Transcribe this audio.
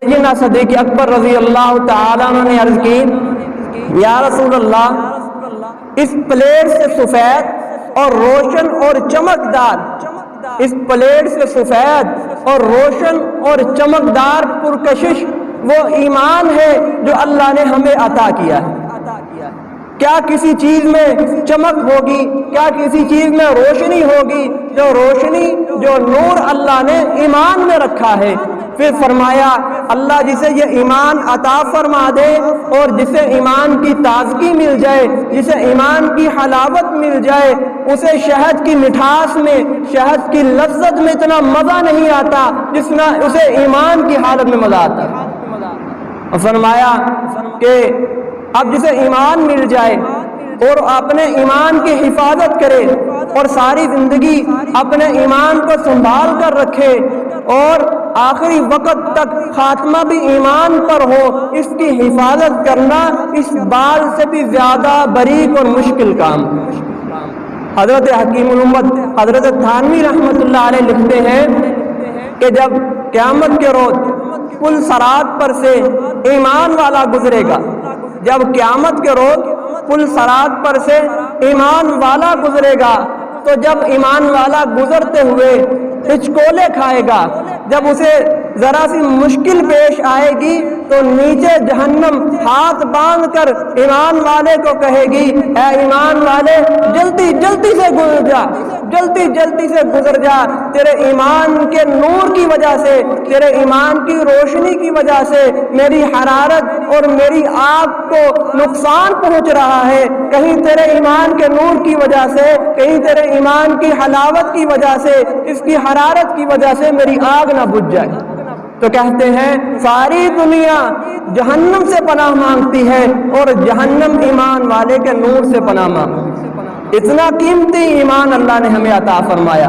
سیدنا صدیق اکبر رضی اللہ تعالیٰ عنہ نے عرض کی، یا رسول اللہ، اس پلیٹ سے سفید اور روشن اور چمکدار، اس پلیٹ سے سفید اور روشن اور چمکدار پرکشش وہ ایمان ہے جو اللہ نے ہمیں عطا کیا ہے۔ کیا کسی چیز میں چمک ہوگی، کیا کسی چیز میں روشنی ہوگی؟ جو روشنی، جو نور اللہ نے ایمان میں رکھا ہے۔ پھر فرمایا، اللہ جسے یہ ایمان عطا فرما دے اور جسے ایمان کی تازگی مل جائے، جسے ایمان کی حلاوت مل جائے، اسے شہد کی مٹھاس میں، شہد کی لذت میں اتنا مزہ نہیں آتا جتنا اسے ایمان کی حالت میں مزہ آتا ہے۔ فرمایا کہ اب جسے ایمان مل جائے اور اپنے ایمان کی حفاظت کرے اور ساری زندگی اپنے ایمان کو سنبھال کر رکھے اور آخری وقت تک خاتمہ بھی ایمان پر ہو، اس کی حفاظت کرنا اس بال سے بھی زیادہ باریک اور مشکل کام۔ حضرت حکیم الامت حضرت تھانوی رحمۃ اللہ علیہ لکھتے ہیں کہ جب قیامت کے روز پل صراط پر سے ایمان والا گزرے گا، جب قیامت کے روز پل صراط پر سے ایمان والا گزرے گا، تو جب ایمان والا گزرتے ہوئے ہچکولے کھائے گا، جب اسے ذرا سی مشکل پیش آئے گی تو نیچے جہنم ہاتھ باندھ کر ایمان والے کو کہے گی، اے ایمان والے جلدی جلدی سے گزر جا، جلدی جلدی سے گزر جا، تیرے ایمان کے نور کی وجہ سے، تیرے ایمان کی روشنی کی وجہ سے میری حرارت اور میری آگ کو نقصان پہنچ رہا ہے، کہیں تیرے ایمان کے نور کی وجہ سے، کہیں تیرے ایمان کی حلاوت کی وجہ سے، اس کی حرارت کی وجہ سے میری آگ نہ بجھ جائے۔ تو کہتے ہیں ساری دنیا جہنم سے پناہ مانگتی ہے اور جہنم ایمان والے کے نور سے پناہ مانگتی ہے۔ اتنا قیمتی ایمان اللہ نے ہمیں عطا فرمایا۔